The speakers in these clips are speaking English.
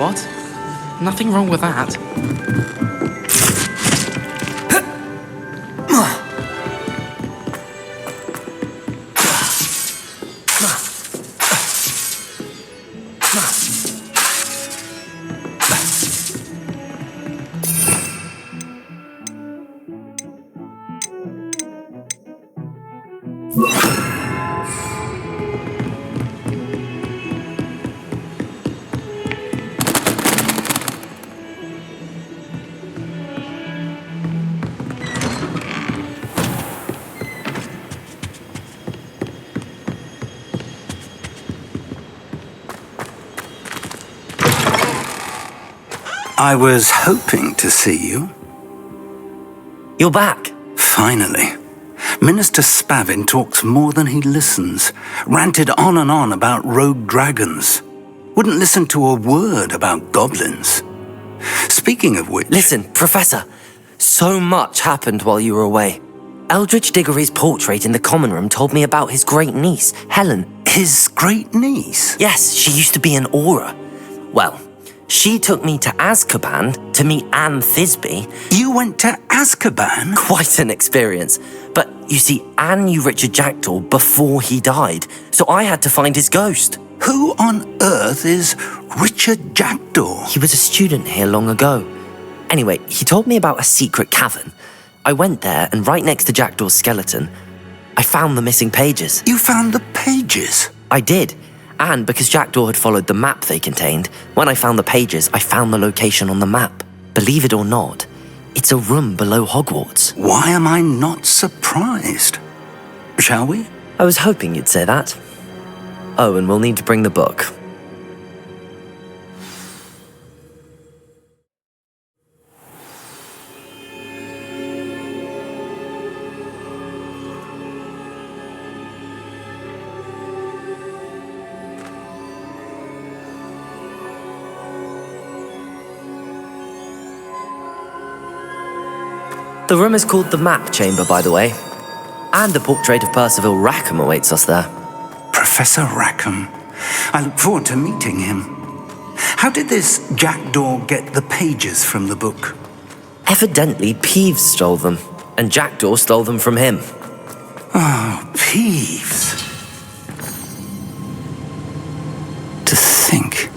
What? Nothing wrong with that. I was hoping to see you. You're back. Finally. Minister Spavin talks more than he listens. Ranted on and on about rogue dragons. Wouldn't listen to a word about goblins. Speaking of which... Listen, Professor. So much happened while you were away. Eldridge Diggory's portrait in the common room told me about his great niece, Helen. His great niece? Yes, she used to be an Auror. Well, she took me to Azkaban to meet Anne Thisbe. You went to Azkaban? Quite an experience. But you see, Anne knew Richard Jackdaw before he died, so I had to find his ghost. Who on earth is Richard Jackdaw? He was a student here long ago. Anyway, he told me about a secret cavern. I went there, and right next to Jackdaw's skeleton, I found the missing pages. You found the pages? I did. And because Jackdaw had followed the map they contained, when I found the pages, I found the location on the map. Believe it or not, it's a room below Hogwarts. Why am I not surprised? Shall we? I was hoping you'd say that. Oh, and we'll need to bring the book. The room is called the Map Chamber, by the way. And a portrait of Percival Rackham awaits us there. Professor Rackham. I look forward to meeting him. How did this Jackdaw get the pages from the book? Evidently, Peeves stole them, and Jackdaw stole them from him. Oh, Peeves. To think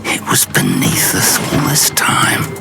it was beneath us all this time.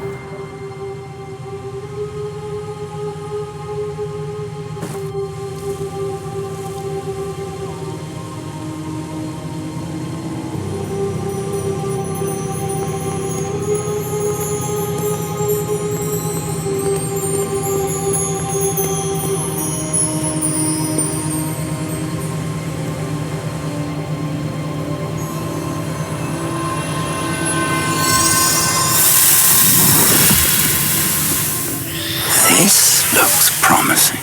This looks promising.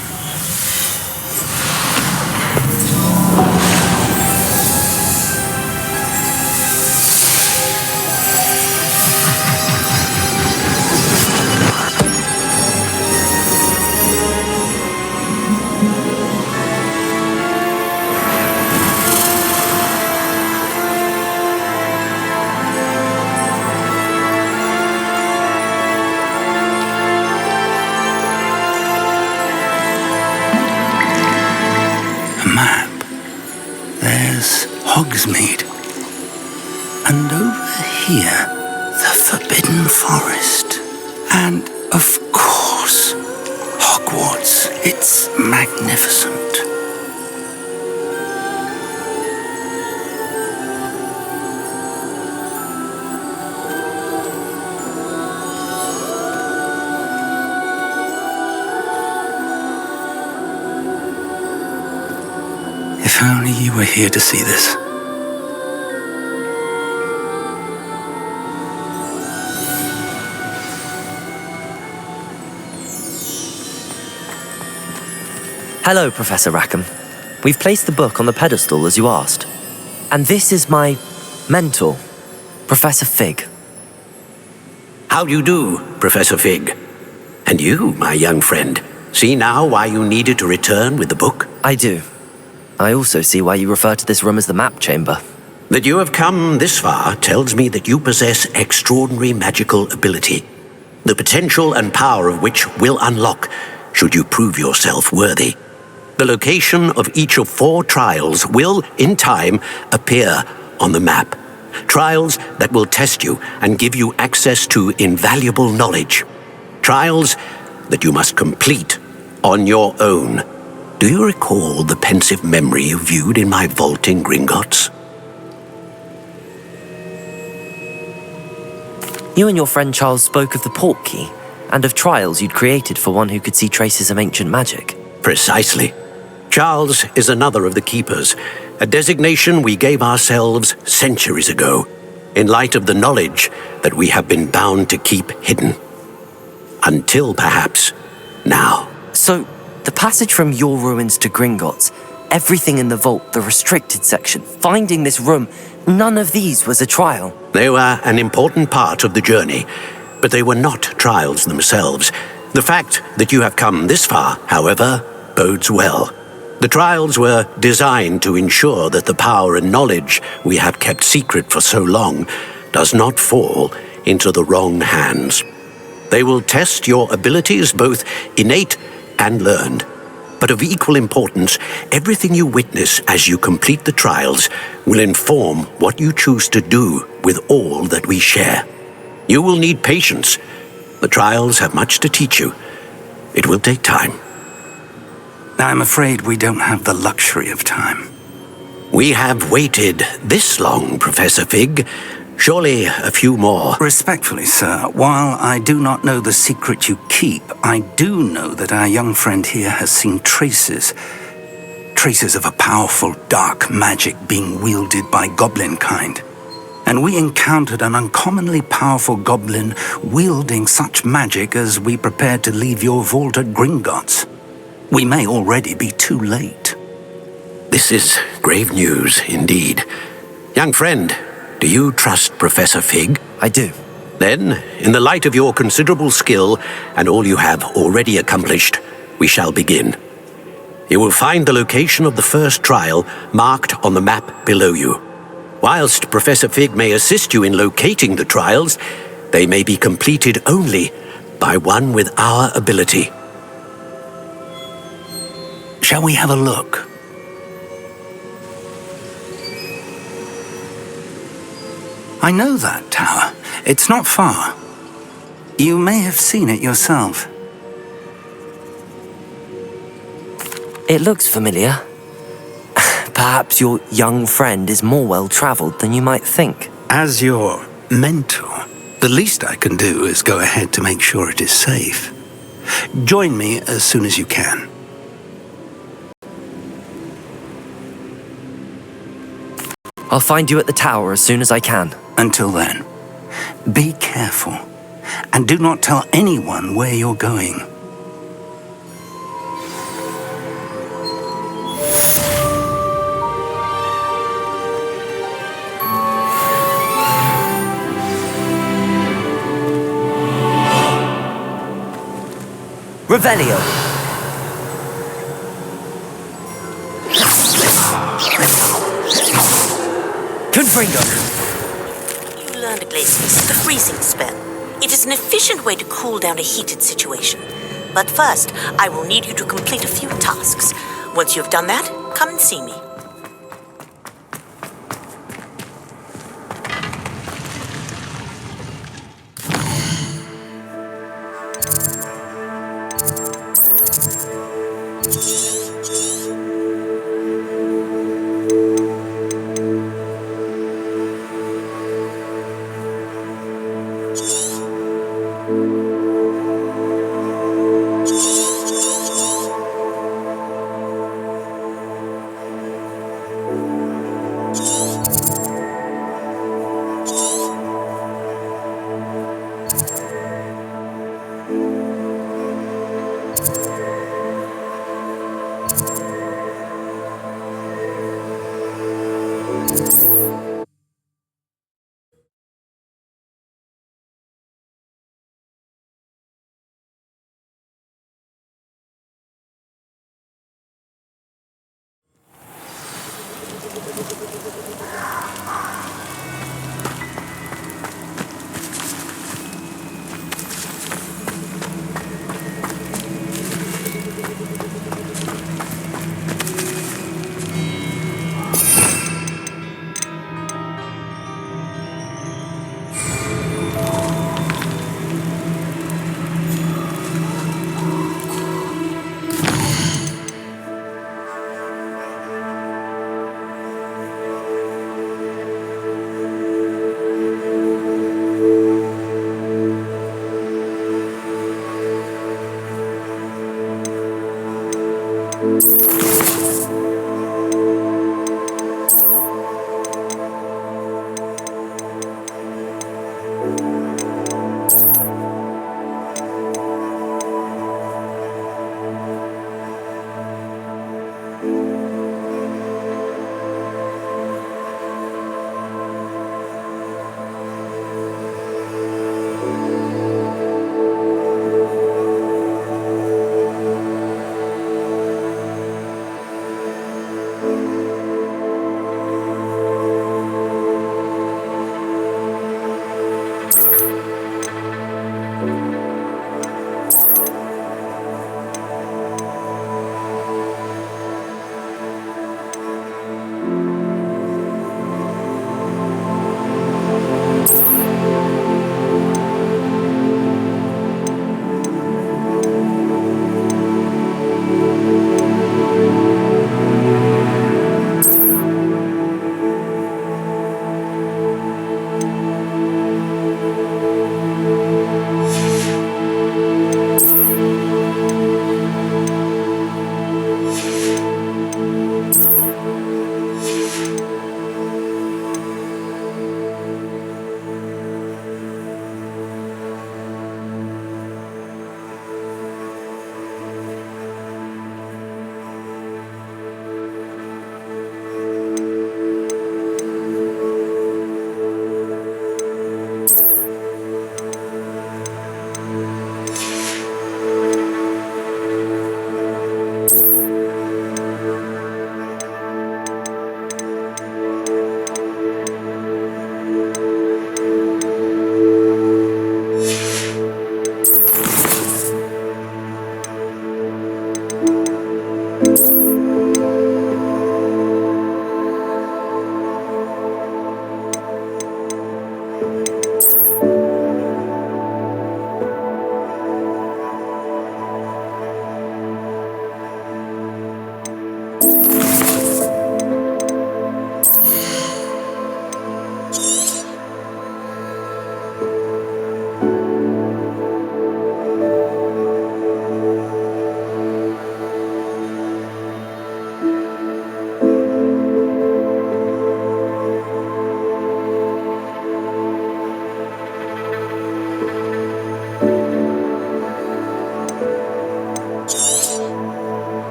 Map. There's Hogsmeade. And over here, the Forbidden Forest. And, of course, Hogwarts. It's magnificent. If only you were here to see this. Hello, Professor Rackham. We've placed the book on the pedestal as you asked. And this is my mentor, Professor Fig. How do you do, Professor Fig? And you, my young friend, see now why you needed to return with the book? I do. I also see why you refer to this room as the Map Chamber. That you have come this far tells me that you possess extraordinary magical ability, the potential and power of which will unlock should you prove yourself worthy. The location of each of 4 trials will, in time, appear on the map. Trials that will test you and give you access to invaluable knowledge. Trials that you must complete on your own. Do you recall the pensive memory you viewed in my vault in Gringotts? You and your friend Charles spoke of the port key, and of trials you'd created for one who could see traces of ancient magic. Precisely. Charles is another of the Keepers, a designation we gave ourselves centuries ago, in light of the knowledge that we have been bound to keep hidden. Until perhaps now. So, the passage from your ruins to Gringotts, everything in the vault, the restricted section, finding this room, none of these was a trial. They were an important part of the journey, but they were not trials themselves. The fact that you have come this far, however, bodes well. The trials were designed to ensure that the power and knowledge we have kept secret for so long does not fall into the wrong hands. They will test your abilities, both innate and learned. But of equal importance, everything you witness as you complete the trials will inform what you choose to do with all that we share. You will need patience. The trials have much to teach you. It will take time. I'm afraid we don't have the luxury of time. We have waited this long, Professor Fig. Surely a few more. Respectfully, sir, while I do not know the secret you keep, I do know that our young friend here has seen traces of a powerful dark magic being wielded by goblin kind. And we encountered an uncommonly powerful goblin wielding such magic as we prepared to leave your vault at Gringotts. We may already be too late. This is grave news indeed. Young friend, do you trust Professor Fig? I do. Then, in the light of your considerable skill and all you have already accomplished, we shall begin. You will find the location of the first trial marked on the map below you. Whilst Professor Fig may assist you in locating the trials, they may be completed only by one with our ability. Shall we have a look? I know that tower. It's not far. You may have seen it yourself. It looks familiar. Perhaps your young friend is more well-traveled than you might think. As your mentor, the least I can do is go ahead to make sure it is safe. Join me as soon as you can. I'll find you at the tower as soon as I can. Until then, be careful and do not tell anyone where you're going. Revelio! Confringo! You learned, Iglesias, the freezing spell. It is an efficient way to cool down a heated situation. But first, I will need you to complete a few tasks. Once you have done that, come and see me.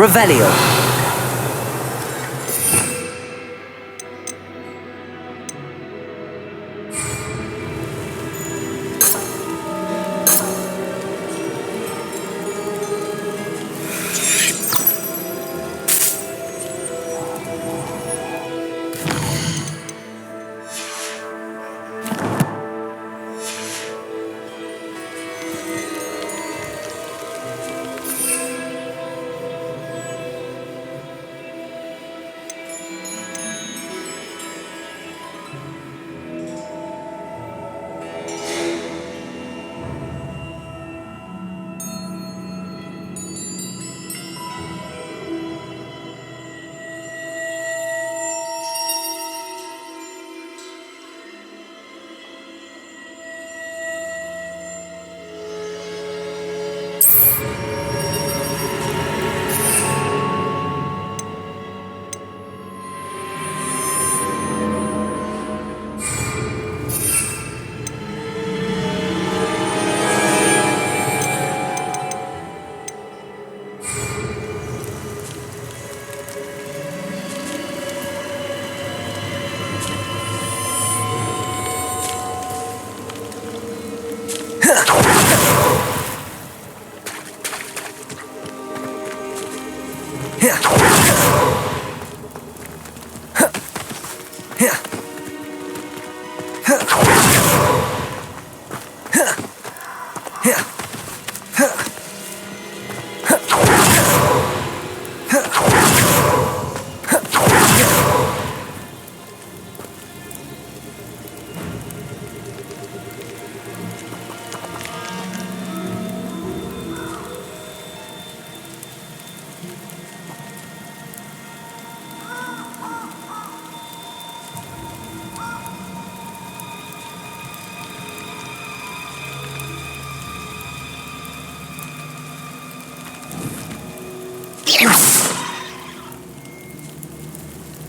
Revelio.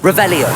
Revelio.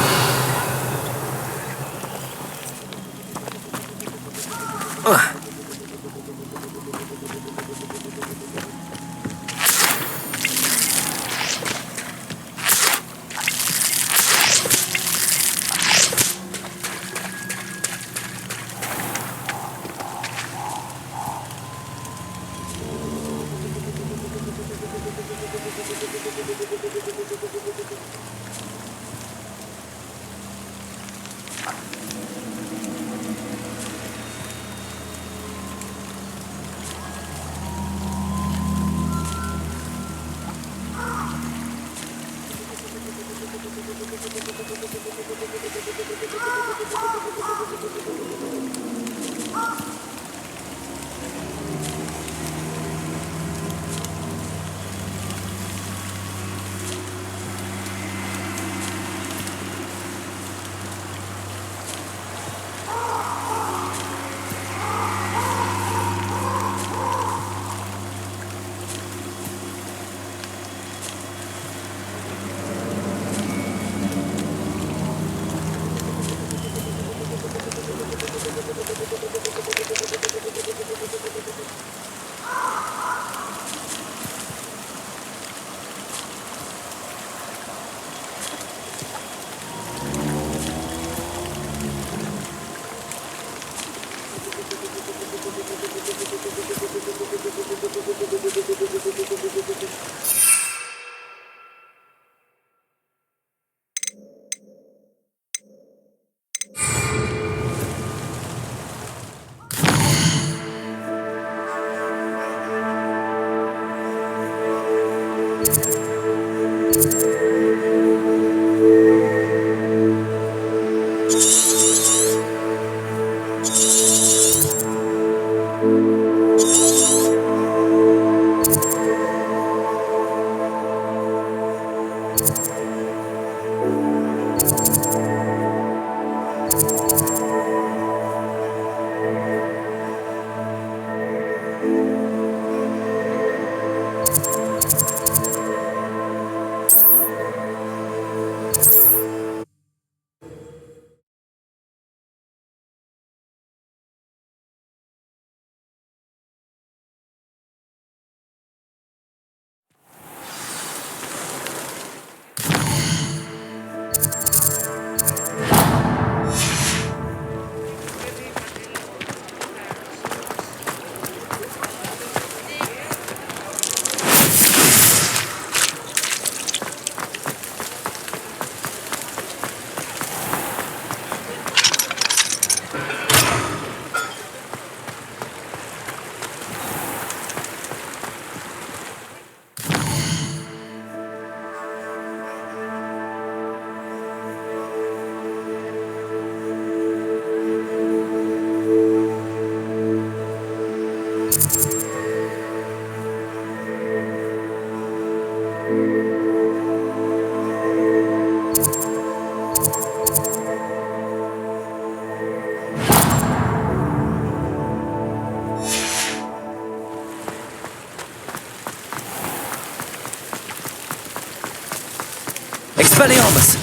Expelliarmus!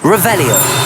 Revelio!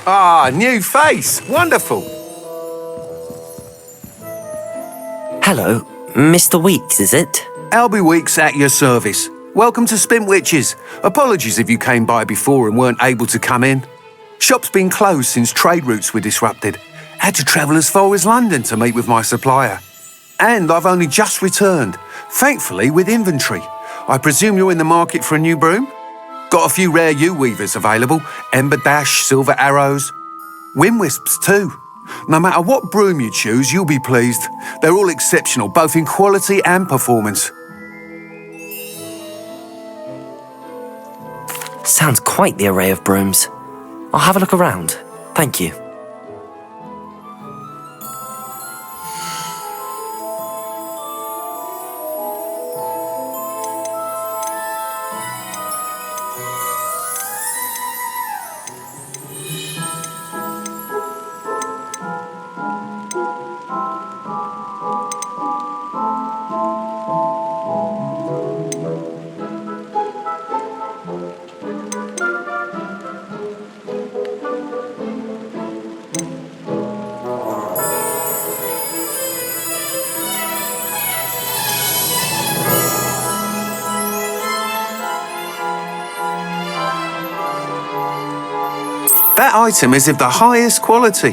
Ah, new face. Wonderful. Hello, Mr. Weeks, is it? Albie Weeks at your service. Welcome to Spintwitches. Apologies if you came by before and weren't able to come in. Shop's been closed since trade routes were disrupted. Had to travel as far as London to meet with my supplier. And I've only just returned, thankfully with inventory. I presume you're in the market for a new broom? Got a few rare U-weavers available, Ember Dash, Silver Arrows, Wind Wisps too. No matter what broom you choose, you'll be pleased. They're all exceptional, both in quality and performance. Sounds quite the array of brooms. I'll have a look around. Thank you. That item is of the highest quality.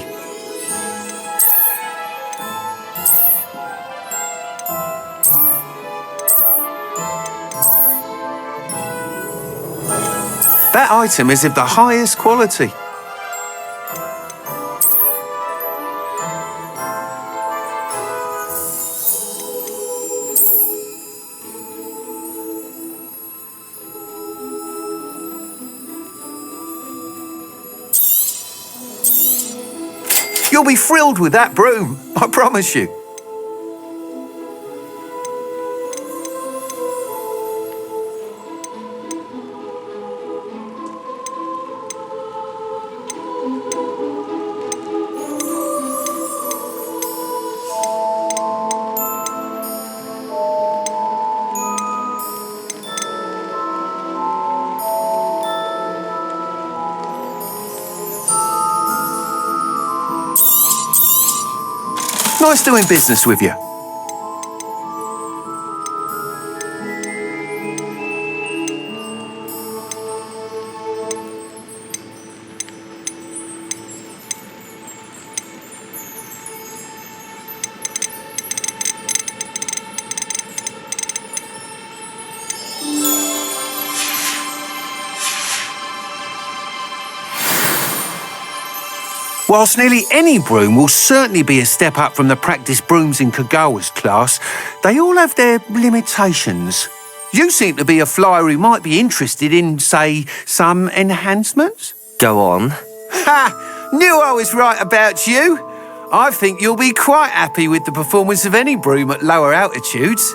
That item is of the highest quality. You'll be thrilled with that broom, I promise you. Nice doing business with you. Whilst nearly any broom will certainly be a step up from the practice brooms in Kagawa's class, they all have their limitations. You seem to be a flyer who might be interested in, say, some enhancements? Go on. Ha! Knew I was right about you. I think you'll be quite happy with the performance of any broom at lower altitudes.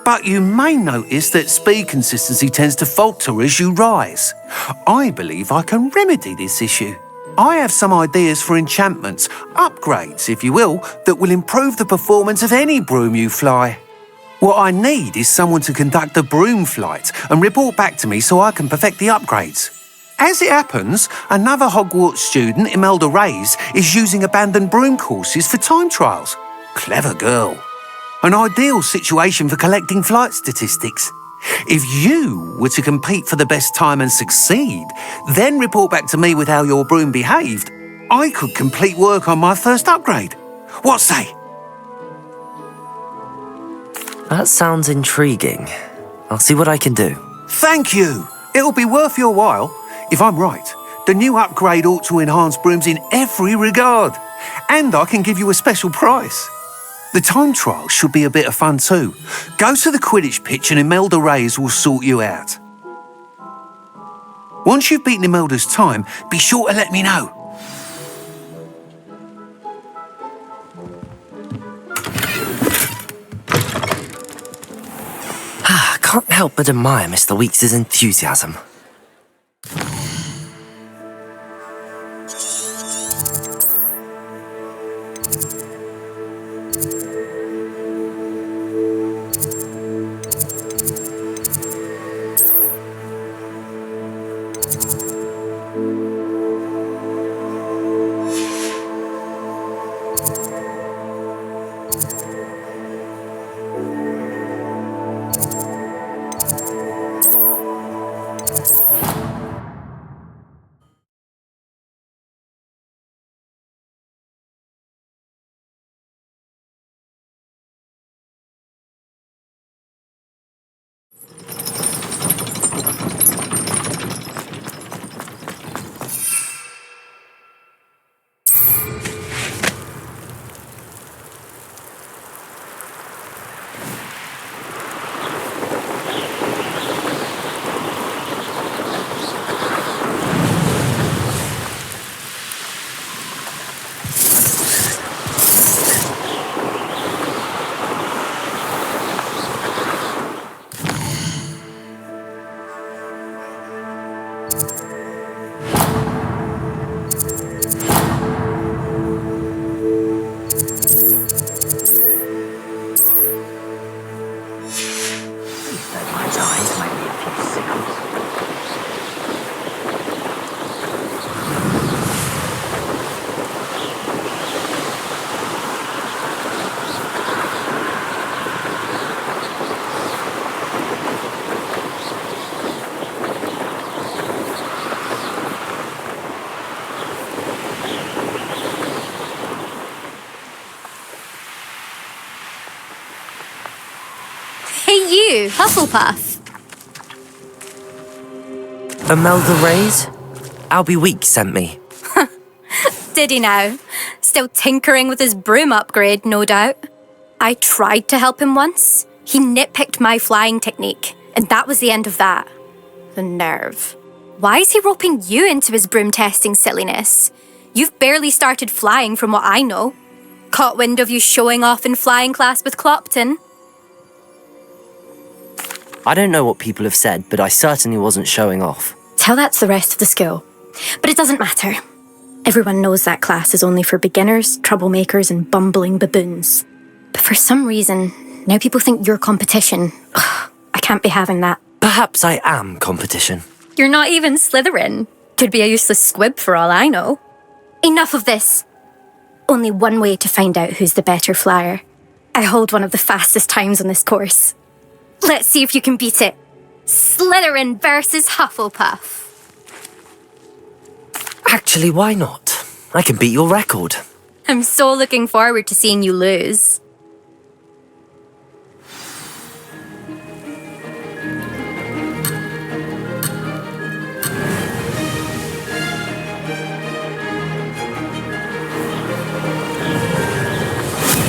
But you may notice that speed consistency tends to falter as you rise. I believe I can remedy this issue. I have some ideas for enchantments, upgrades, if you will, that will improve the performance of any broom you fly. What I need is someone to conduct a broom flight and report back to me so I can perfect the upgrades. As it happens, another Hogwarts student, Imelda Reyes, is using abandoned broom courses for time trials. Clever girl. An ideal situation for collecting flight statistics. If you were to compete for the best time and succeed, then report back to me with how your broom behaved, I could complete work on my first upgrade. What say? That sounds intriguing. I'll see what I can do. Thank you. It'll be worth your while. If I'm right, the new upgrade ought to enhance brooms in every regard. And I can give you a special price. The time trial should be a bit of fun too. Go to the Quidditch pitch and Imelda Reyes will sort you out. Once you've beaten Imelda's time, be sure to let me know. I can't help but admire Mr. Weeks' enthusiasm. Hufflepuff. Imelda Reyes? Albie Week sent me. Did he now? Still tinkering with his broom upgrade, no doubt. I tried to help him once. He nitpicked my flying technique, and that was the end of that. The nerve. Why is he roping you into his broom testing silliness? You've barely started flying from what I know. Caught wind of you showing off in flying class with Clopton. I don't know what people have said, but I certainly wasn't showing off. Tell that to the rest of the school. But it doesn't matter. Everyone knows that class is only for beginners, troublemakers, and bumbling baboons. But for some reason, now people think you're competition. Ugh, I can't be having that. Perhaps I am competition. You're not even Slytherin. Could be a useless squib for all I know. Enough of this. Only one way to find out who's the better flyer. I hold one of the fastest times on this course. Let's see if you can beat it. Slytherin versus Hufflepuff. Actually, why not? I can beat your record. I'm so looking forward to seeing you lose.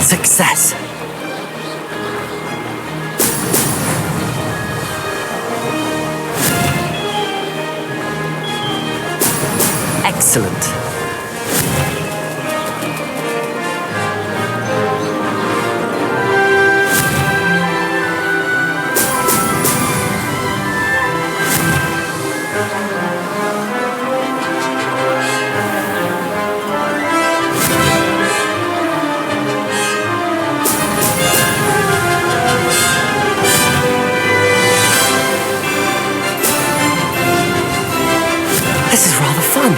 Success! Excellent. This is rather fun.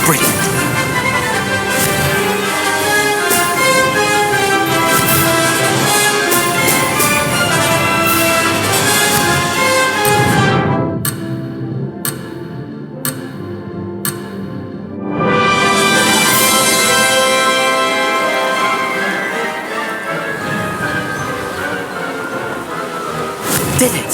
Brilliant. Did it.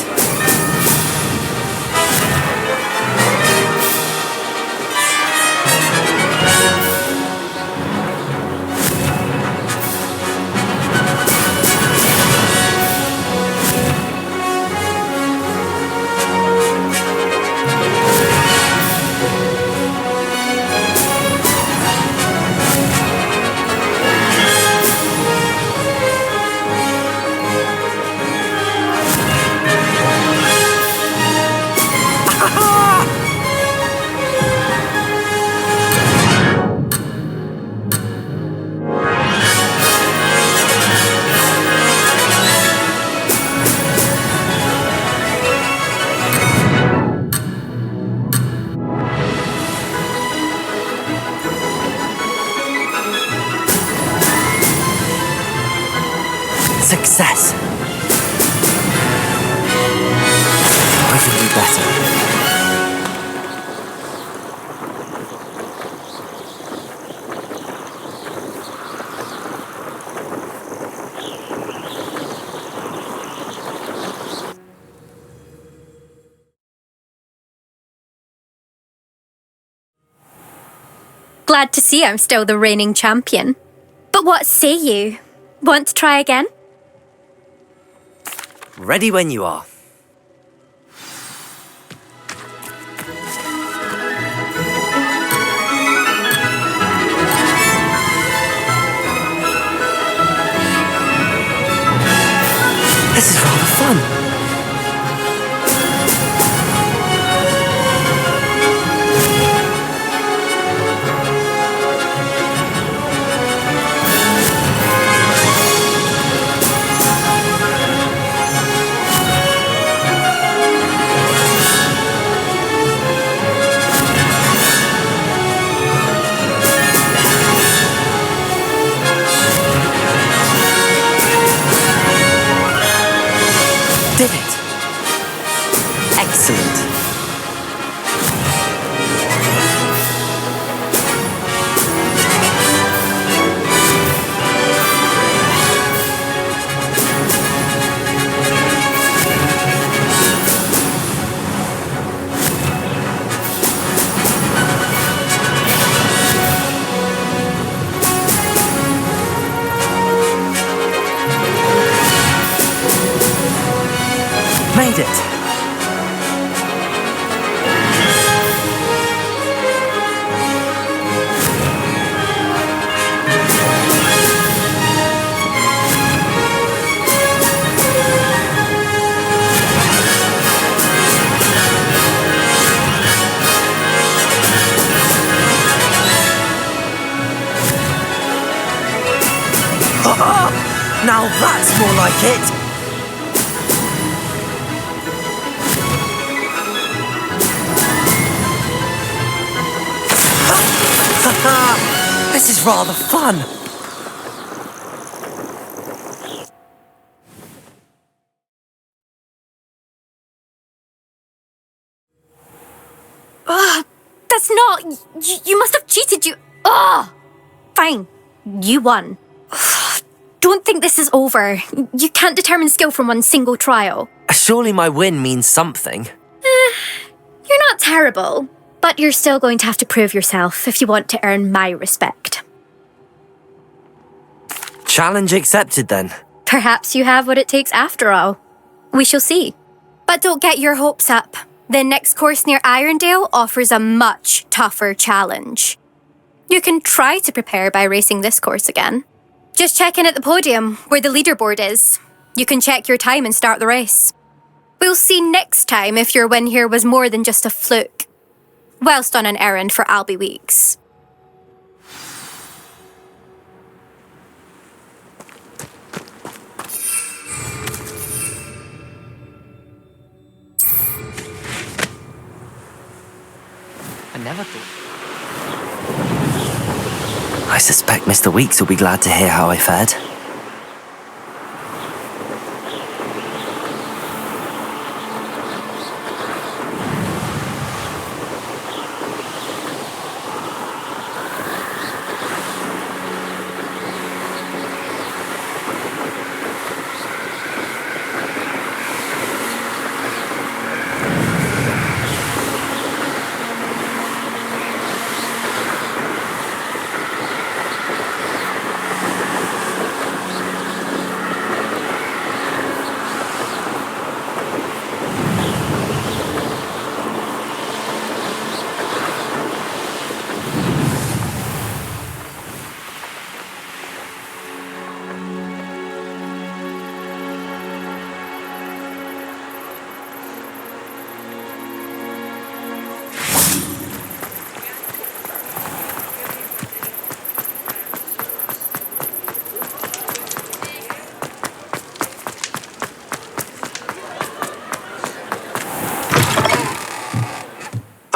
Success. I can do better. Glad to see I'm still the reigning champion. But what say you? Want to try again? Ready when you are. This is rather fun. made it. Now that's more like it! This is rather fun! That's not... You must have cheated, you... Ugh! Fine. You won. Don't think this is over. You can't determine skill from one single trial. Surely my win means something. You're not terrible, but you're still going to have to prove yourself if you want to earn my respect. Challenge accepted then. Perhaps you have what it takes after all. We shall see. But don't get your hopes up. The next course near Irondale offers a much tougher challenge. You can try to prepare by racing this course again. Just check in at the podium, where the leaderboard is. You can check your time and start the race. We'll see next time if your win here was more than just a fluke. Whilst on an errand for Albie Weeks. I never thought... I suspect Mr. Weeks will be glad to hear how I fared.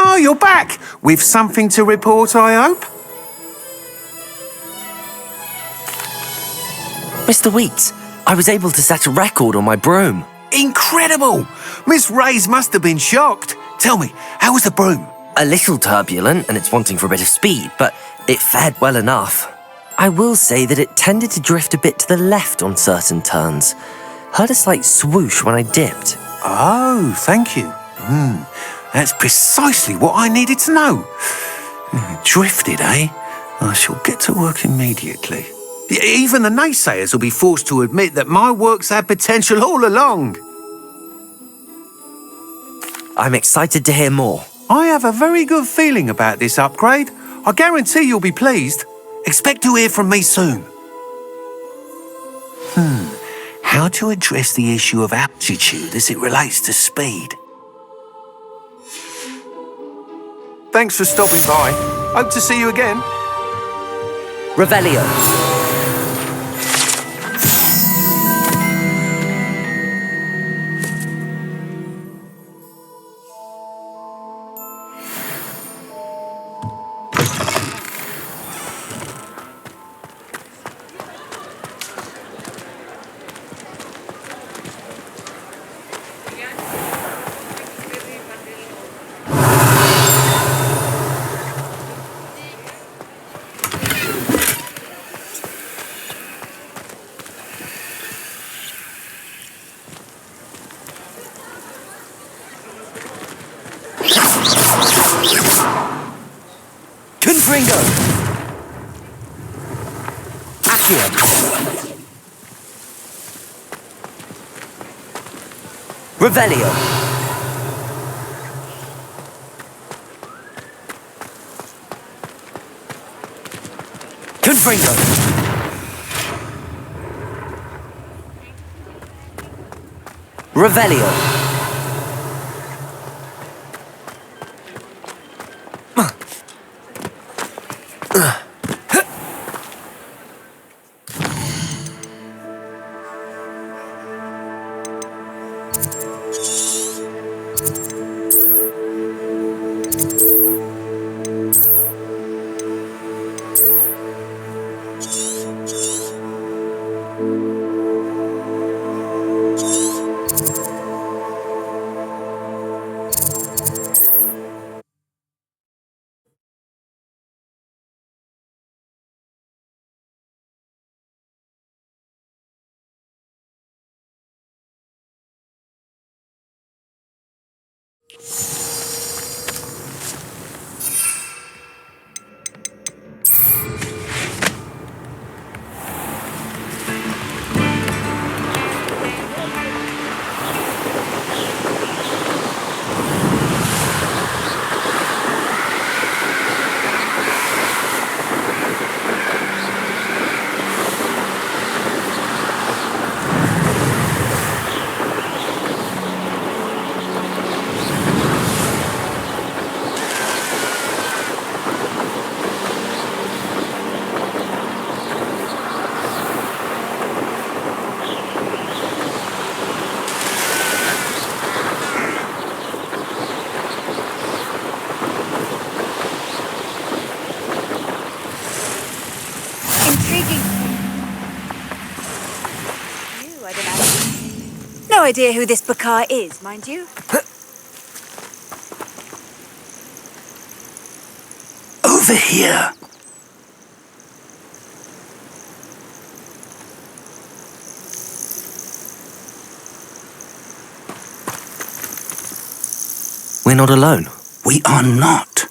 Oh, you're back! With something to report, I hope? Mr. Weeks, I was able to set a record on my broom. Incredible! Miss Ray's must have been shocked. Tell me, how was the broom? A little turbulent and it's wanting for a bit of speed, but it fared well enough. I will say that it tended to drift a bit to the left on certain turns. Heard a slight swoosh when I dipped. Oh, thank you. That's precisely what I needed to know. Drifted, eh? I shall get to work immediately. Even the naysayers will be forced to admit that my work's had potential all along. I'm excited to hear more. I have a very good feeling about this upgrade. I guarantee you'll be pleased. Expect to hear from me soon. How to address the issue of altitude as it relates to speed? Thanks for stopping by. Hope to see you again. Revelio. Confringo! Accio! Revelio. Confringo. Revelio. No idea who this Bakar is, mind you. Over here. We're not alone. We are not.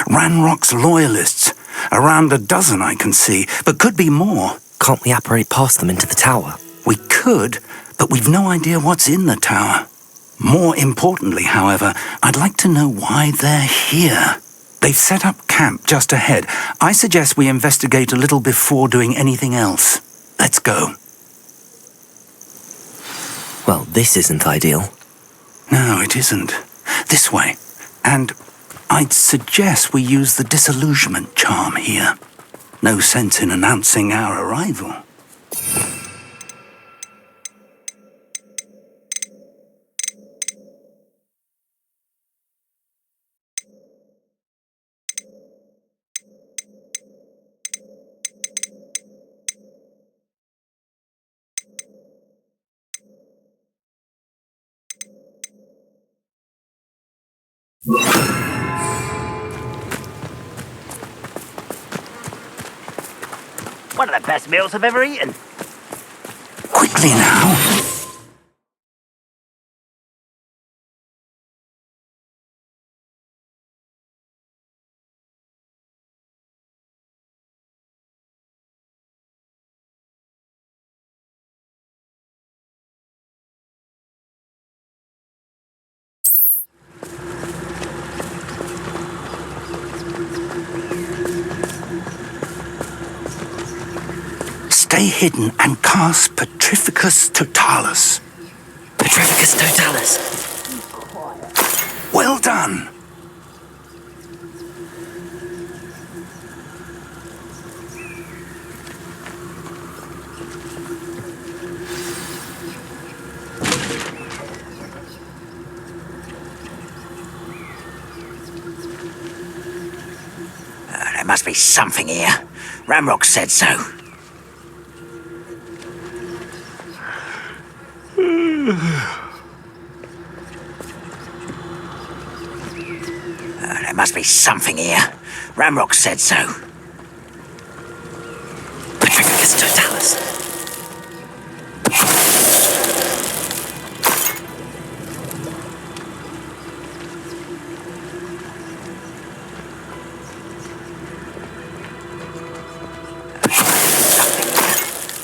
Ranrock's loyalists. Around a dozen I can see, but could be more. Can't we apparate past them into the tower? We could, but we've no idea what's in the tower. More importantly, however, I'd like to know why they're here. They've set up camp just ahead. I suggest we investigate a little before doing anything else. Let's go. Well, this isn't ideal. No, it isn't. This way. And I'd suggest we use the disillusionment charm here. No sense in announcing our arrival. One of the best meals I've ever eaten. Quickly now. Stay hidden and cast Petrificus Totalis. Petrificus Totalis. Well done. There must be something here. Ramrock said so. There must be something here. Ramrock said so. Petrificus Totalis.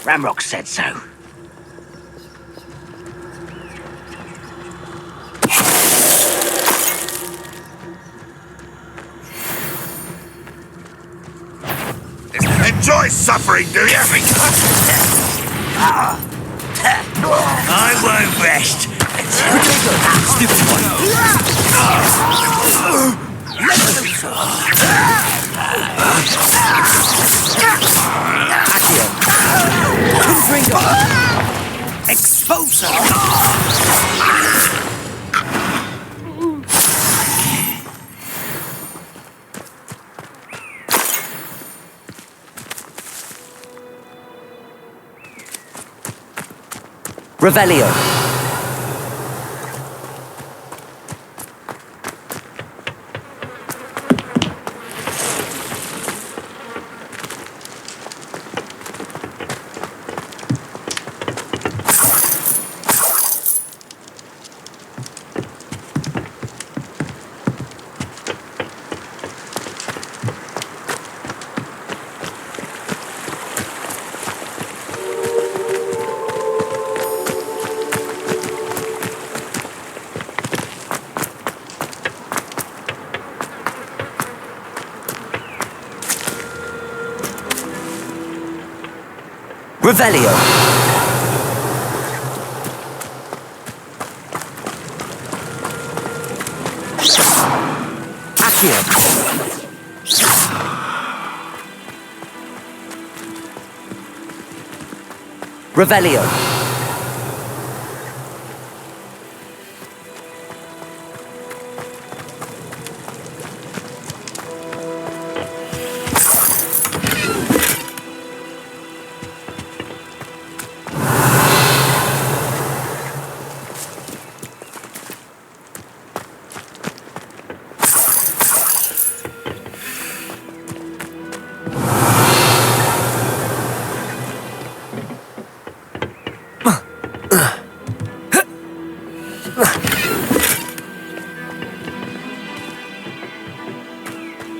Ramrock said so. enjoy suffering, do you? I won't rest. Expulsor! Revelio. Revelio. Accio. Revelio.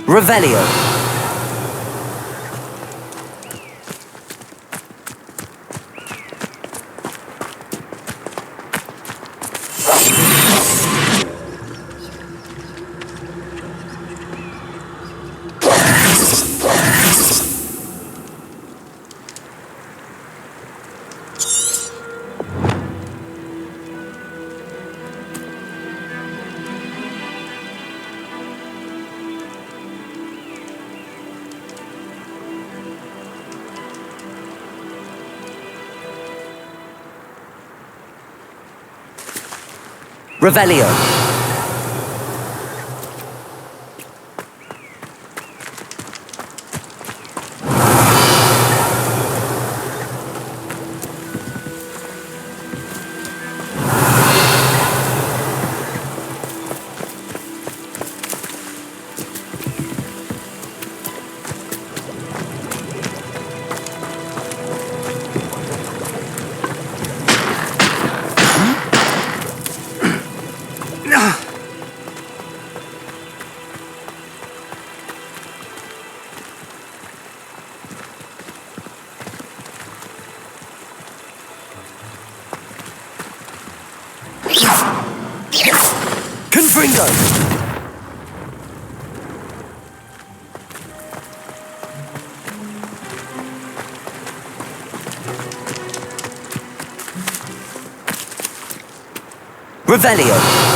Revelio. Revelio. Confringo. Revelio.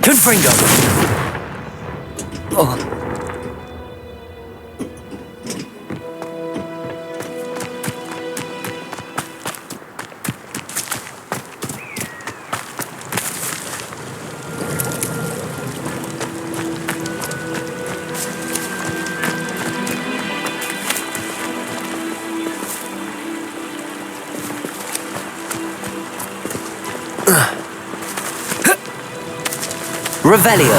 Confringo. Revelio.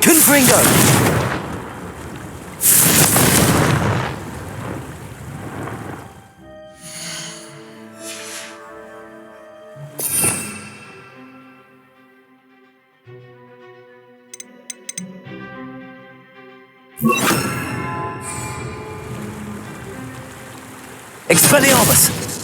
Confringo! Expelliarmus!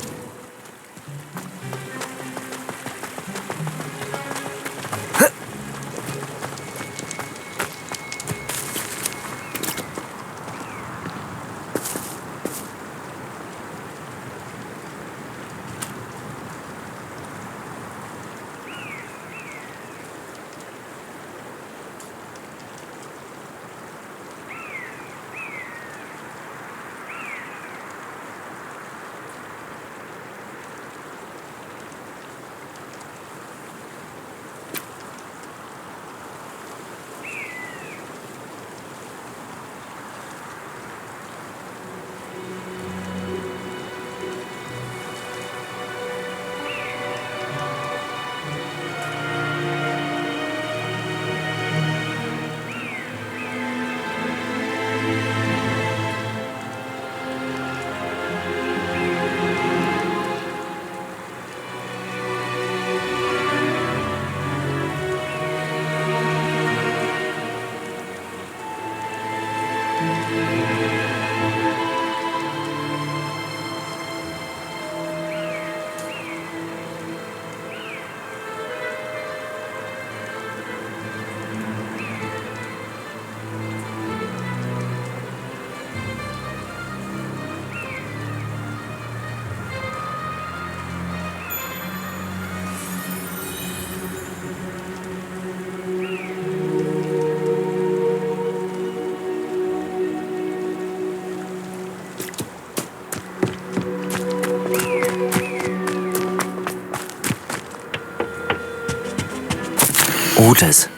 Orders.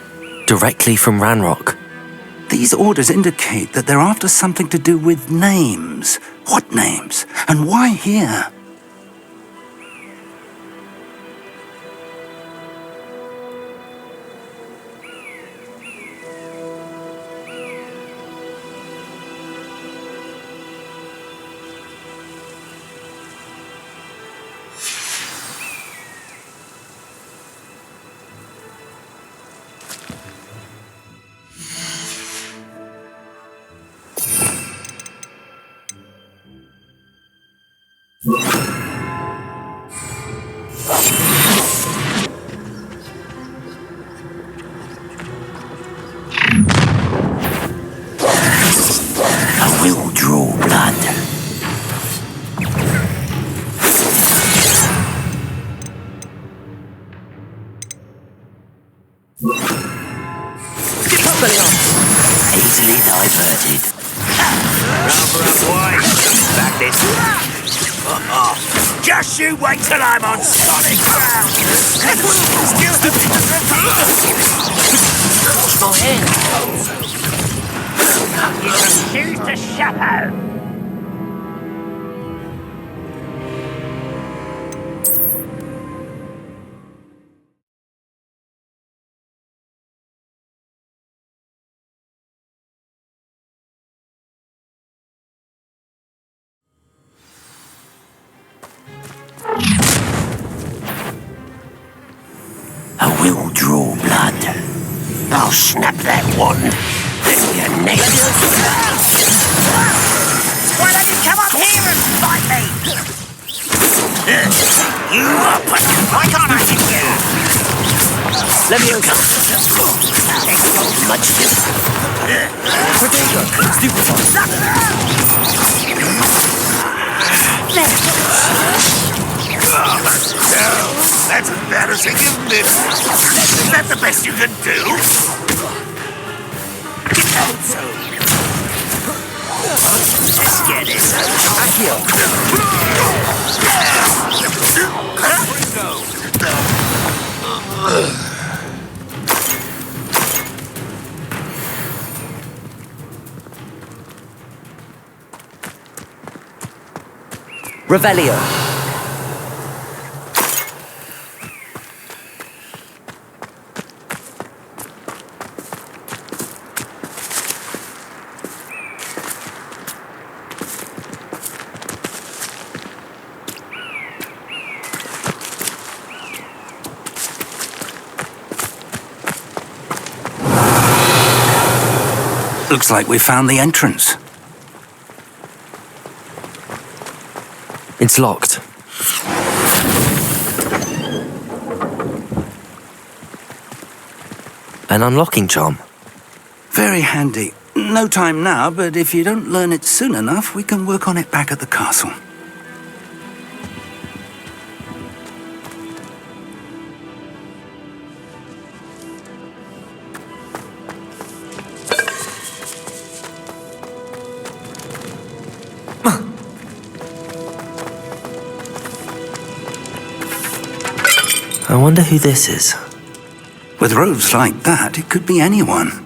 Directly from Ranrock. These orders indicate that they're after something to do with names. What names? And why here? I will draw blood. Easily diverted. Rather avoid. Back this. Just you wait till I'm on solid ground. Go ahead. You can choose to chapeau. I'll snap that wand. Then your next. Why don't you come up here and fight me? You up? Why can't I hit you? Leviosa! Much different. Protego! Stupefy! No, that's embarrassing, isn't it? Is that the best you can do? Get out, so. Let's get it. Accio! Revelio! Looks like we found the entrance. It's locked. An unlocking charm. Very handy. No time now, but if you don't learn it soon enough, we can work on it back at the castle. I wonder who this is. With robes like that, it could be anyone.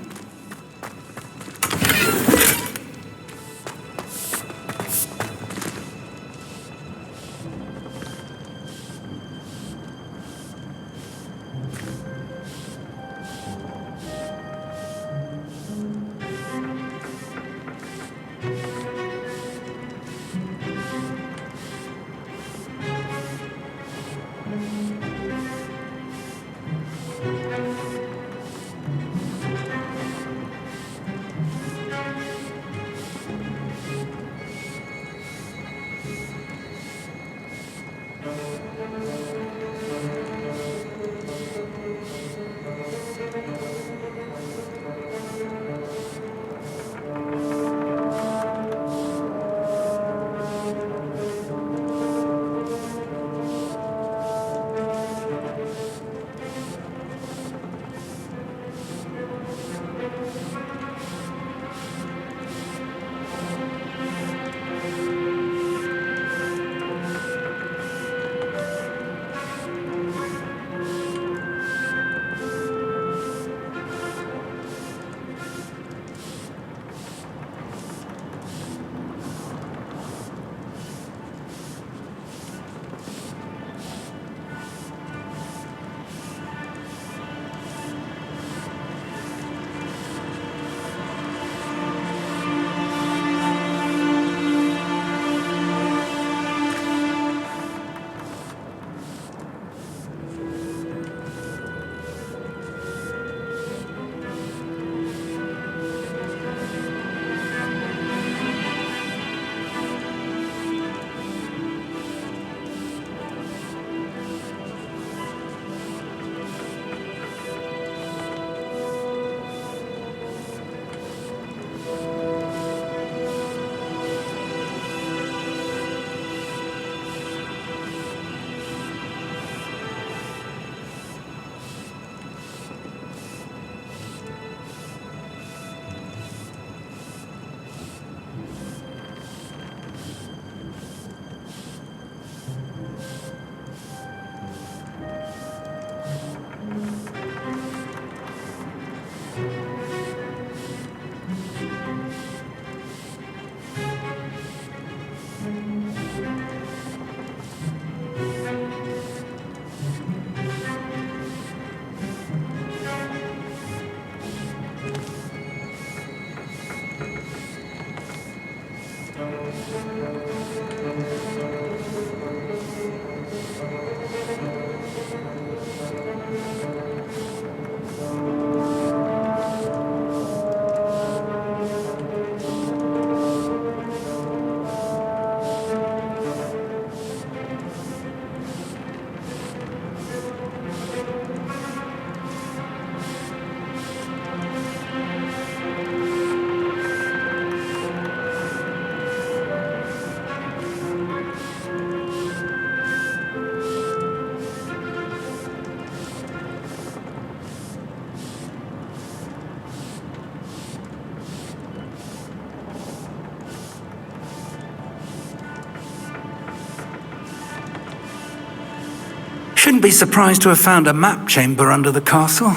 shouldn't be surprised to have found a map chamber under the castle.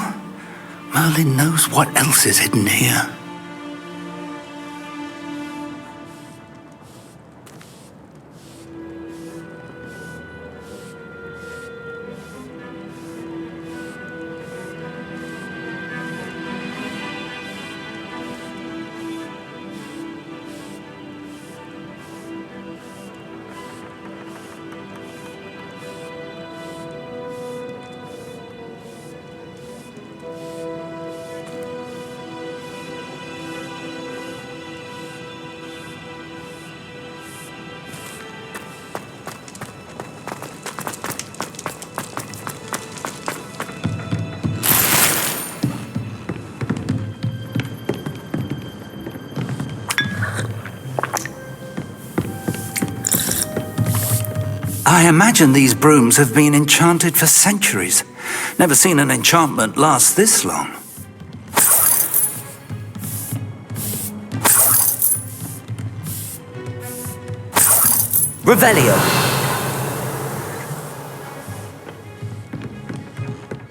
Merlin knows what else is hidden here. I imagine these brooms have been enchanted for centuries. Never seen an enchantment last this long. Revelio.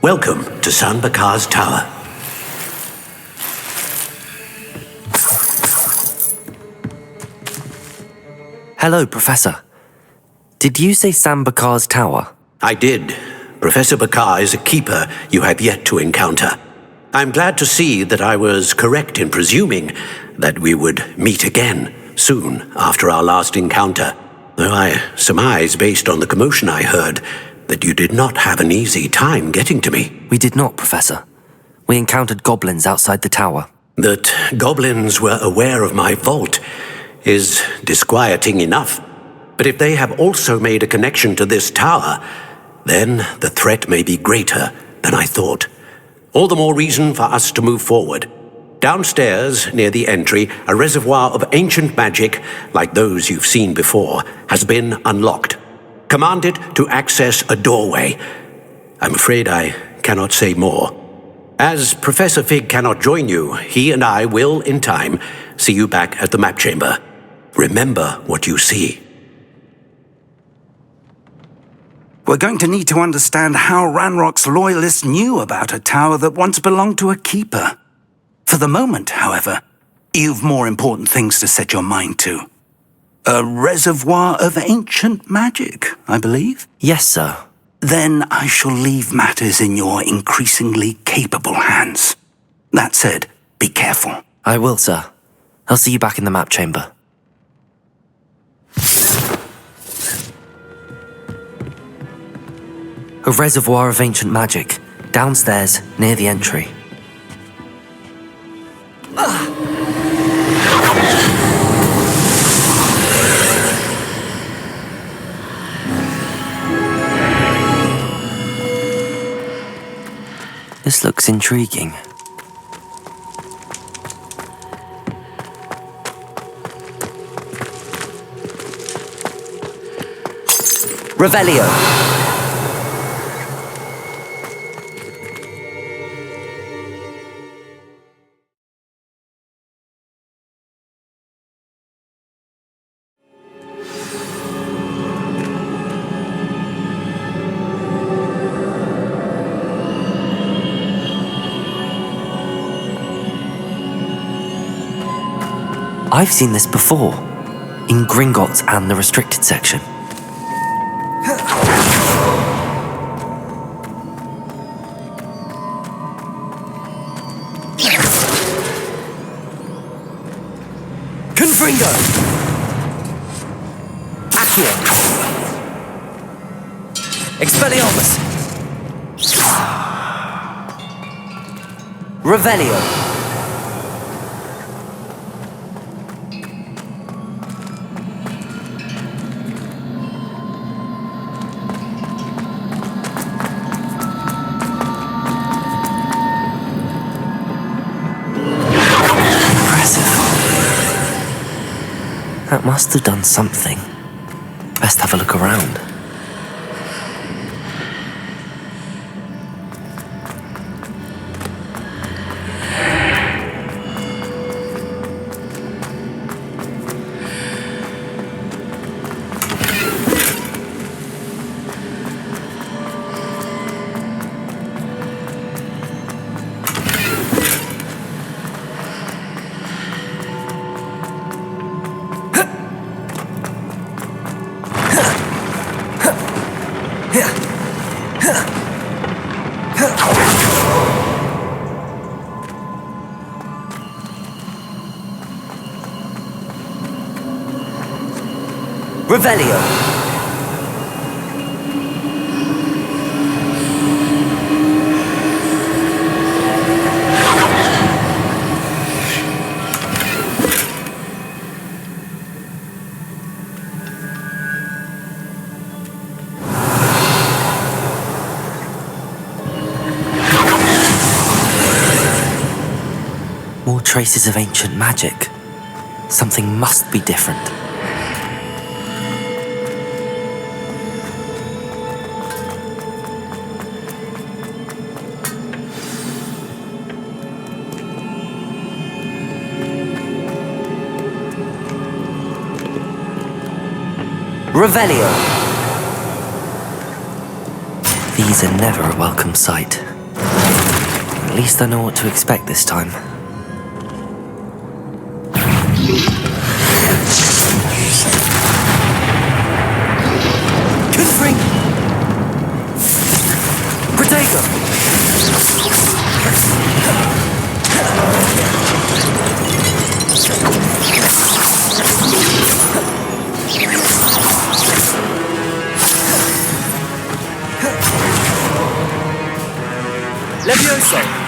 Welcome to San Bakar's Tower. Hello, Professor. Did you say San Bakar's Tower? I did. Professor Bakar is a keeper you have yet to encounter. I'm glad to see that I was correct in presuming that we would meet again soon after our last encounter, though I surmise, based on the commotion I heard, that you did not have an easy time getting to me. We did not, Professor. We encountered goblins outside the tower. That goblins were aware of my vault is disquieting enough. But if they have also made a connection to this tower, then the threat may be greater than I thought. All the more reason for us to move forward. Downstairs, near the entry, a reservoir of ancient magic, like those you've seen before, has been unlocked. Command it to access a doorway. I'm afraid I cannot say more. As Professor Fig cannot join you, he and I will, in time, see you back at the map chamber. Remember what you see. We're going to need to understand how Ranrock's loyalists knew about a tower that once belonged to a keeper. For the moment, however, you've more important things to set your mind to. A reservoir of ancient magic, I believe? Yes, sir. Then I shall leave matters in your increasingly capable hands. That said, be careful. I will, sir. I'll see you back in the map chamber. A reservoir of ancient magic, downstairs, near the entry. This looks intriguing. Revelio. I've seen this before, in Gringotts and the restricted section. Confringo! Accio! Expelliarmus! Revelio! That must have done something. Best have a look around. Revelio. More traces of ancient magic. Something must be different. Revelio. These are never a welcome sight. At least I know what to expect this time. Confring! Protego! Levioso!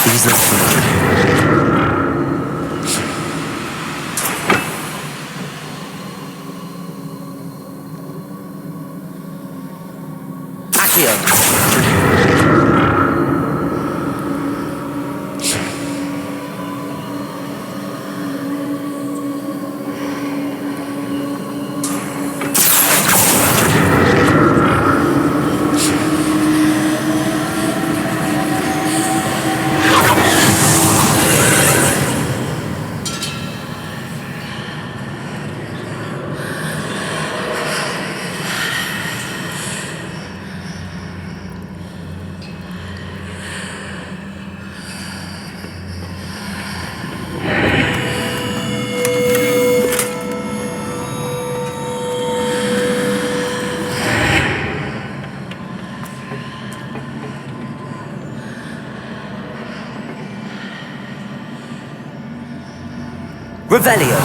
These look familiar. Revelio.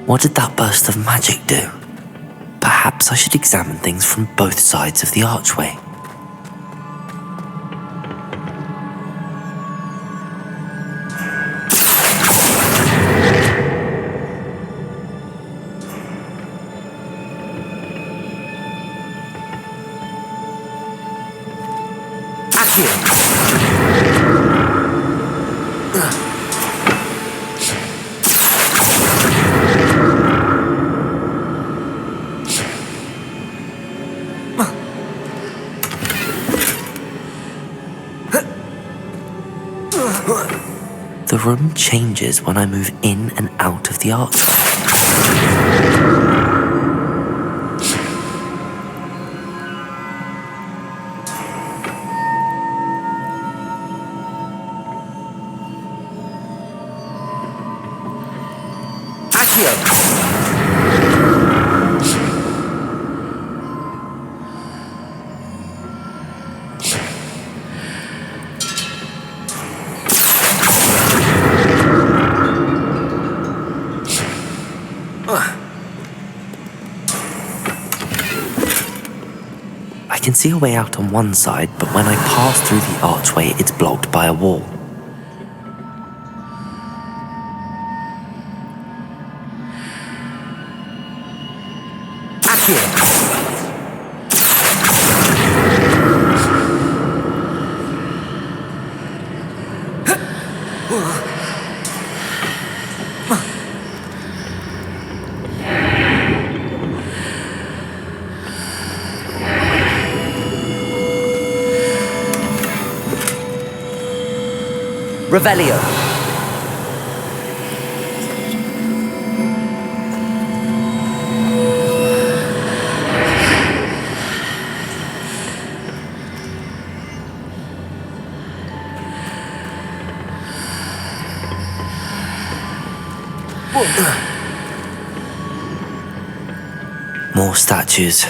What did that burst of magic do? Perhaps I should examine things from both sides of the archway. The room changes when I move in and out of the archway. can see a way out on one side, but when I pass through the archway, it's blocked by a wall. Accio! Revelio. More statues.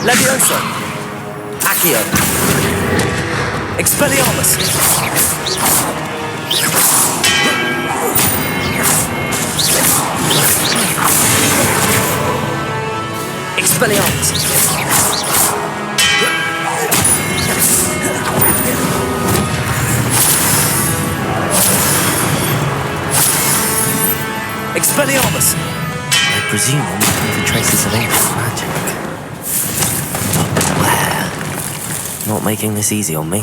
Levioso! Accio! Expelliarmus! Expelliarmus! Expelliarmus! I presume I'm looking for traces of ancient magic. Not making this easy on me.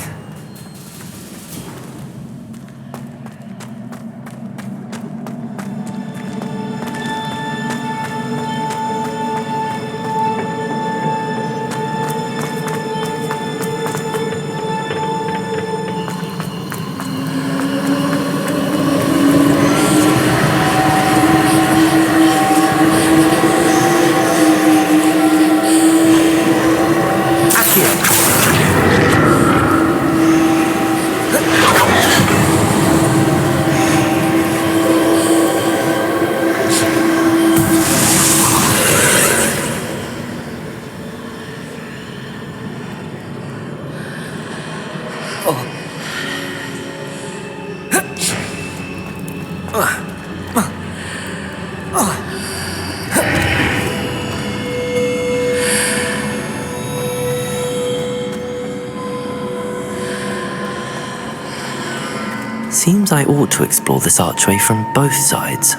Seems I ought to explore this archway from both sides.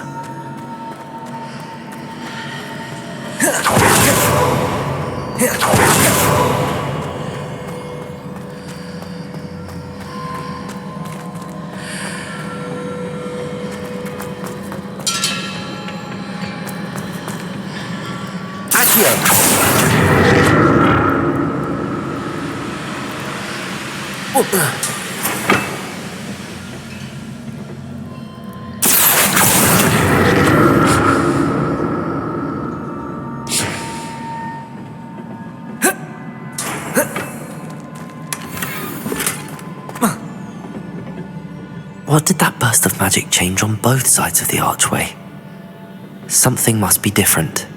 What did that burst of magic change on both sides of the archway? Something must be different.